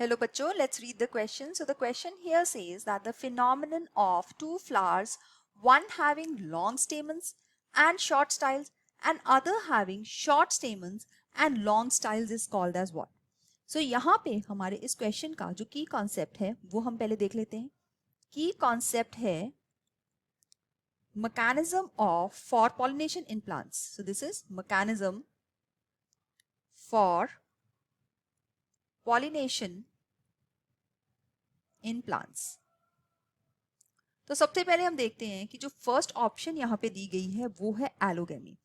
Hello bachcho, let's read the question. So the question here says that the phenomenon of two flowers, one having long stamens and short styles and other having short stamens and long styles is called as what? So यहाँ पे हमारे इस question का जो की concept है वो हम पहले देख लेते हैं. की कॉन्सेप्ट है mechanism of for pollination in plants. So this is mechanism for pollination in plants. तो सबसे पहले हम देखते हैं कि जो फर्स्ट ऑप्शन यहाँ पे दी गई है वो है एलोगेमी.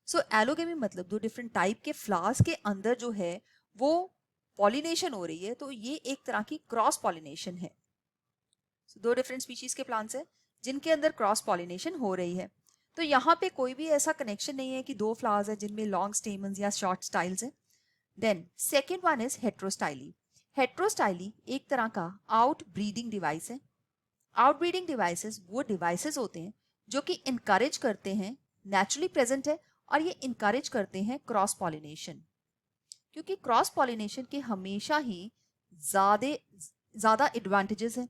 सो एलोगेमी मतलब दो डिफरेंट टाइप के फ्लावर्स के अंदर जो है वो पॉलिनेशन हो रही है, तो ये एक तरह की क्रॉस पॉलिनेशन है. so, दो डिफरेंट स्पीशीज के प्लांट्स हैं जिनके अंदर क्रॉस पॉलिनेशन हो रही है. तो यहाँ पे कोई भी ऐसा कनेक्शन नहीं है कि दो फ्लावर्स है जिनमें लॉन्ग स्टेमन्स या शॉर्ट स्टाइल्स है. Then second one is heterostyly. Heterostyly एक तरह का आउट ब्रीडिंग डिवाइस है. आउटब्रीडिंग डिवाइसेस वो डिवाइसेस होते हैं जो कि इनकरेज करते हैं, नेचुरली प्रेजेंट है, और ये इनकरेज करते हैं क्रॉस पॉलिनेशन. क्योंकि क्रॉस पॉलिनेशन के हमेशा ही ज़्यादा एडवांटेजेस हैं.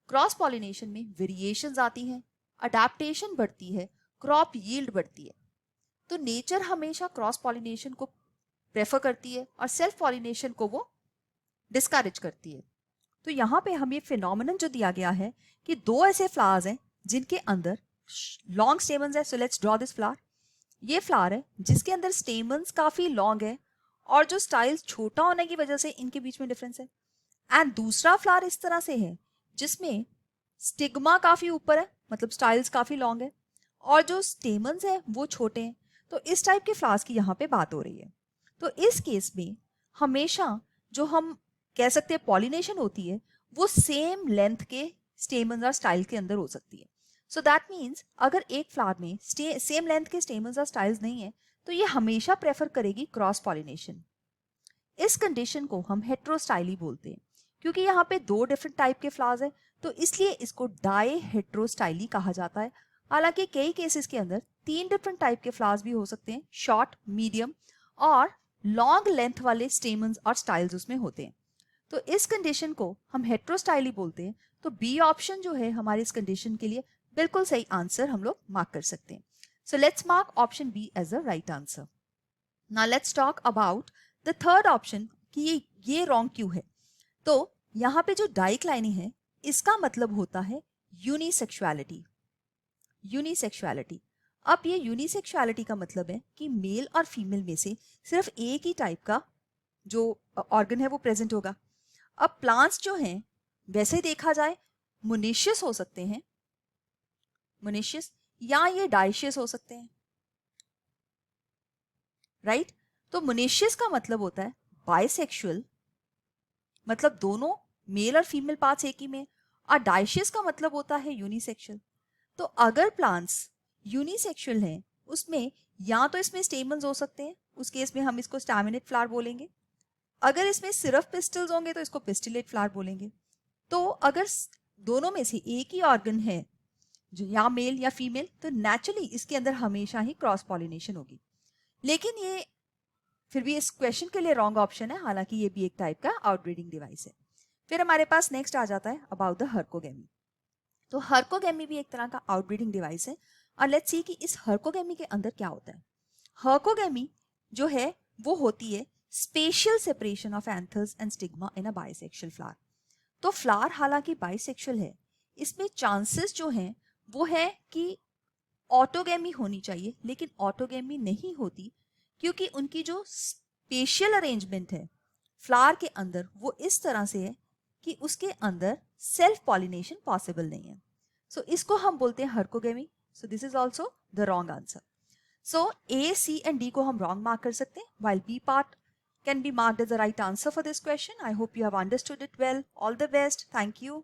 क्रॉस पॉलिनेशन में वेरिएशंस आती हैं, अडेप्टेशन बढ़ती है, क्रॉप यील्ड बढ़ती है. तो नेचर हमेशा क्रॉस पॉलिनेशन को प्रेफर करती है और सेल्फ पॉलिनेशन को वो डिस्करेज करती है. तो यहाँ पे हमें फिनोमिनन जो दिया गया है कि दो ऐसे फ्लावर्स हैं जिनके अंदर लॉन्ग स्टेमन्स है. So let's draw this flower. ये फ्लावर है जिसके अंदर स्टेमन्स काफी लॉन्ग है और जो स्टाइल्स छोटा होने की वजह से इनके बीच में डिफरेंस है. एंड दूसरा फ्लावर इस तरह से है जिसमें स्टिग्मा काफी ऊपर है, मतलब स्टाइल्स काफी लॉन्ग है, और जो स्टेमन्स है वो छोटे हैं. तो इस टाइप के फ्लावर्स की यहाँ पे बात हो रही है. तो इस केस में हमेशा जो हम कह सकते हैं पॉलिनेशन होती है वो सेम लेंथ के स्टेमन्स और स्टाइल के अंदर हो सकती है. सो दैट मीन्स अगर एक फ्लावर में सेम लेंथ के स्टेमन्स और स्टाइल्स नहीं है तो ये हमेशा प्रेफर करेगी क्रॉस पॉलिनेशन. इस कंडीशन को हम हेट्रोस्टाइली बोलते हैं. क्योंकि यहाँ पे दो डिफरेंट टाइप के फ्लावर्स हैं तो इसलिए इसको डाई हेट्रोस्टाइली कहा जाता है. हालांकि कई केसेस के अंदर तीन डिफरेंट टाइप के फ्लावर्स भी हो सकते हैं, शॉर्ट, मीडियम और लॉन्ग लेंथ वाले स्टेमन्स और स्टाइल्स उसमें होते हैं. तो इस कंडीशन को हम हेट्रोस्टाइली बोलते हैं. तो बी ऑप्शन जो है हमारी इस कंडीशन के लिए बिल्कुल सही आंसर हम लोग मार्क कर सकते हैं. So let's mark option B as a right answer. Now let's talk about the third option कि ये रॉन्ग क्यों है. तो यहाँ पे जो डाइक्लाइनी है इसका मतलब होता है यूनिसेक्सुअलिटी. यूनिसेक्सुअलिटी. अब ये यूनिसेक्सुअलिटी का मतलब है कि मेल और फीमेल में से सिर्फ एक ही टाइप का जो ऑर्गन है वो प्रेजेंट होगा. अब प्लांट्स जो हैं वैसे देखा जाए मोनेशियस हो सकते हैं, मोनेशियस, या ये डाइशियस हो सकते हैं, राइट. तो मोनेशियस का मतलब होता है बाइसेक्सुअल, मतलब दोनों मेल और फीमेल पार्ट्स एक ही में, और डाइशियस का मतलब होता है यूनिसेक्सुअल. तो अगर प्लांट्स यूनिसेक्सुअल हैं उसमें या तो इसमें स्टेमन्स हो सकते हैं, उस केस में हम इसको स्टैमिनेट फ्लावर बोलेंगे. अगर इसमें सिर्फ पिस्टल्स होंगे तो इसको पिस्टिलेट फ्लावर बोलेंगे. तो अगर दोनों में से एक ही ऑर्गन है जो या मेल या फीमेल तो नेचुरली इसके अंदर हमेशा ही क्रॉस पॉलिनेशन होगी. लेकिन ये फिर भी इस क्वेश्चन के लिए रॉन्ग ऑप्शन है, हालांकि ये भी एक टाइप का आउटब्रीडिंग डिवाइस है. फिर हमारे पास नेक्स्ट आ जाता है अबाउट द हर्कोगेमी. तो हर्कोगेमी भी एक तरह का आउटब्रीडिंग डिवाइस है और लेट्स सी कि इस हर्कोगेमी के अंदर क्या होता है. हर्कोगेमी जो है वो होती है spatial separation of anthers and stigma in a bisexual flower. तो फ्लावर हालांकि बाइसेक्सुअल है, इसमें चांसेस जो हैं वो है कि ऑटोगेमी होनी चाहिए, लेकिन ऑटोगेमी नहीं होती क्योंकि उनकी जो स्पेशियल अरेंजमेंट है फ्लावर के अंदर वो इस तरह से है कि उसके अंदर सेल्फ पॉलिनेशन पॉसिबल नहीं है. सो इसको हम बोलते हैं herkogamy. So this is also the wrong answer. So A, C and D को हम रॉन्ग मार्क कर सकते हैं, while B part can be marked as the right answer for this question. I hope you have understood it well. All the best. Thank you.